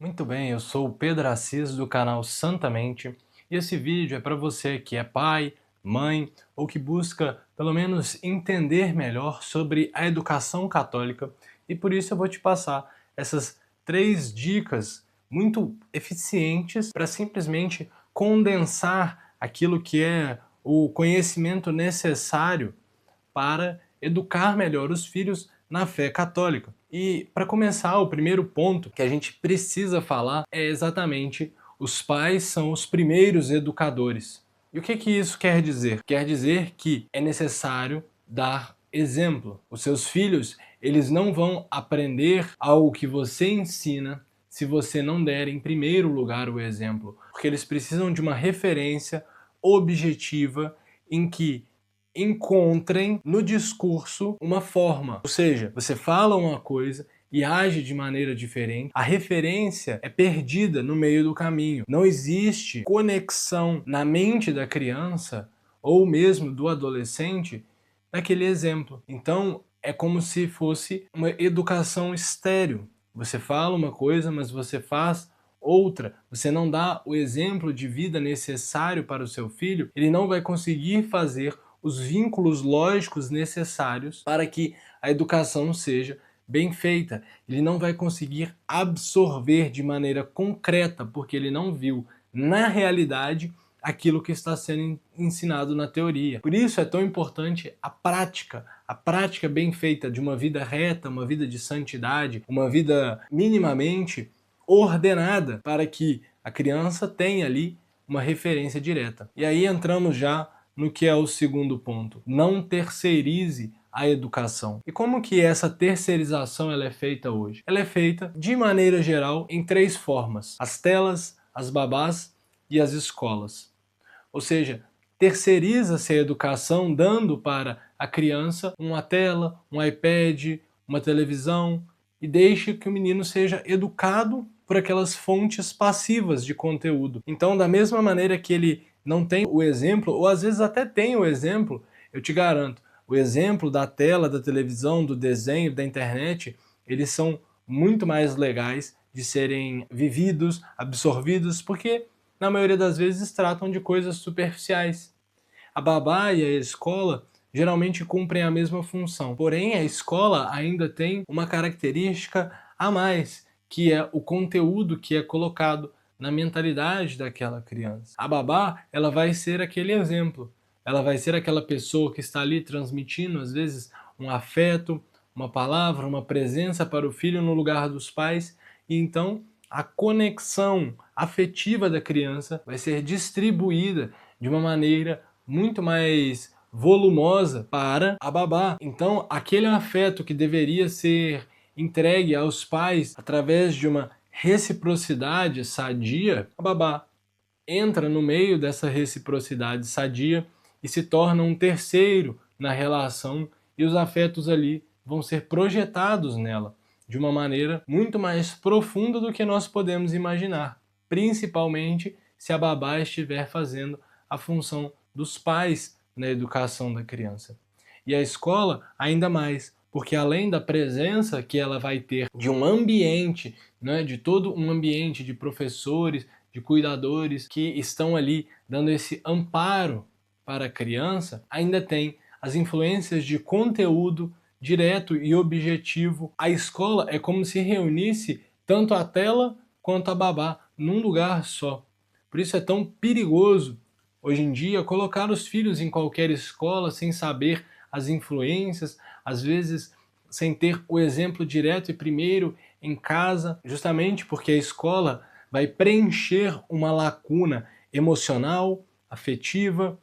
Muito bem, eu sou o Pedro Assis do canal Santamente e esse vídeo é para você que é pai, mãe ou que busca pelo menos entender melhor sobre a educação católica e por isso eu vou te passar essas 3 dicas muito eficientes para simplesmente condensar aquilo que é o conhecimento necessário para educar melhor os filhos na fé católica. E para começar, o primeiro ponto que a gente precisa falar é exatamente os pais são os primeiros educadores. E o que isso quer dizer? Quer dizer que é necessário dar exemplo. Os seus filhos, eles não vão aprender algo que você ensina se você não der em primeiro lugar o exemplo, porque eles precisam de uma referência objetiva em que encontrem no discurso uma forma. Ou seja, você fala uma coisa e age de maneira diferente, a referência é perdida no meio do caminho. Não existe conexão na mente da criança ou mesmo do adolescente naquele exemplo. Então, é como se fosse uma educação estéril. Você fala uma coisa, mas você faz outra. Você não dá o exemplo de vida necessário para o seu filho, ele não vai conseguir fazer os vínculos lógicos necessários para que a educação seja bem feita. Ele não vai conseguir absorver de maneira concreta, porque ele não viu na realidade aquilo que está sendo ensinado na teoria. Por isso é tão importante a prática bem feita de uma vida reta, uma vida de santidade, uma vida minimamente ordenada para que a criança tenha ali uma referência direta. E aí entramos já no que é o segundo ponto. Não terceirize a educação. E como que essa terceirização ela é feita hoje? Ela é feita, de maneira geral, em 3 formas. As telas, as babás e as escolas. Ou seja, terceiriza-se a educação dando para a criança uma tela, um iPad, uma televisão e deixe que o menino seja educado por aquelas fontes passivas de conteúdo. Então, da mesma maneira que ele não tem o exemplo, ou às vezes até tem o exemplo, eu te garanto, o exemplo da tela, da televisão, do desenho, da internet, eles são muito mais legais de serem vividos, absorvidos, porque na maioria das vezes tratam de coisas superficiais. A babá e a escola geralmente cumprem a mesma função, porém a escola ainda tem uma característica a mais, que é o conteúdo que é colocado na mentalidade daquela criança. A babá, ela vai ser aquele exemplo, ela vai ser aquela pessoa que está ali transmitindo, às vezes, um afeto, uma palavra, uma presença para o filho no lugar dos pais, e então a conexão afetiva da criança vai ser distribuída de uma maneira muito mais volumosa para a babá. Então, aquele afeto que deveria ser entregue aos pais através de uma reciprocidade sadia, a babá entra no meio dessa reciprocidade sadia e se torna um terceiro na relação e os afetos ali vão ser projetados nela de uma maneira muito mais profunda do que nós podemos imaginar, principalmente se a babá estiver fazendo a função dos pais na educação da criança. E a escola ainda mais, porque além da presença que ela vai ter de um ambiente, né, de todo um ambiente de professores, de cuidadores que estão ali dando esse amparo para a criança, ainda tem as influências de conteúdo direto e objetivo. A escola é como se reunisse tanto a tela quanto a babá num lugar só. Por isso é tão perigoso hoje em dia colocar os filhos em qualquer escola sem saber as influências, às vezes sem ter o exemplo direto e primeiro em casa, justamente porque a escola vai preencher uma lacuna emocional, afetiva,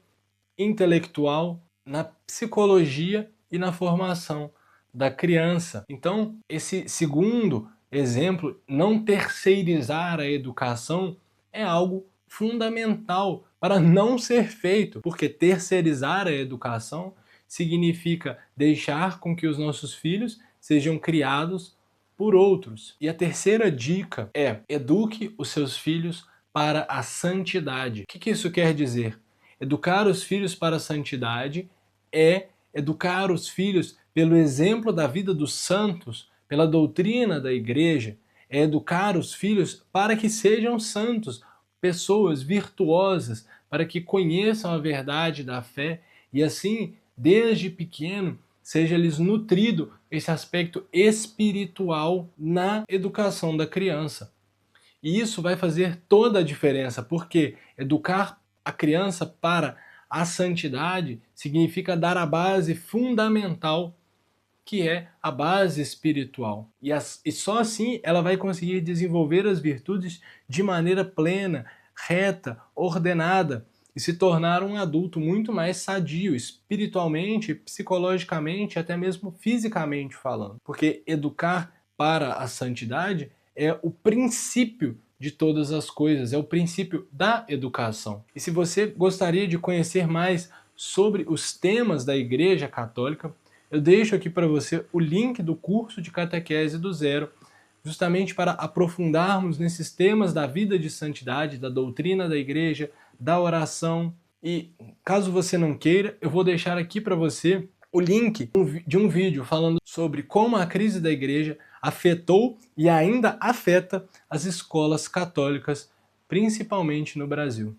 intelectual, na psicologia e na formação da criança. Então, esse segundo exemplo, não terceirizar a educação, é algo fundamental para não ser feito, porque terceirizar a educação significa deixar com que os nossos filhos sejam criados por outros. E a terceira dica é: eduque os seus filhos para a santidade. O que isso quer dizer? Educar os filhos para a santidade é educar os filhos pelo exemplo da vida dos santos, pela doutrina da igreja, é educar os filhos para que sejam santos, pessoas virtuosas, para que conheçam a verdade da fé e assim, desde pequeno, seja-lhes nutrido esse aspecto espiritual na educação da criança. E isso vai fazer toda a diferença, porque educar a criança para a santidade significa dar a base fundamental, que é a base espiritual. E só assim ela vai conseguir desenvolver as virtudes de maneira plena, reta, ordenada, e se tornar um adulto muito mais sadio, espiritualmente, psicologicamente, até mesmo fisicamente falando. Porque educar para a santidade é o princípio de todas as coisas, é o princípio da educação. E se você gostaria de conhecer mais sobre os temas da Igreja Católica, eu deixo aqui para você o link do curso de Catequese do Zero, justamente para aprofundarmos nesses temas da vida de santidade, da doutrina da Igreja, da oração. E caso você não queira, eu vou deixar aqui para você o link de um vídeo falando sobre como a crise da Igreja afetou e ainda afeta as escolas católicas, principalmente no Brasil.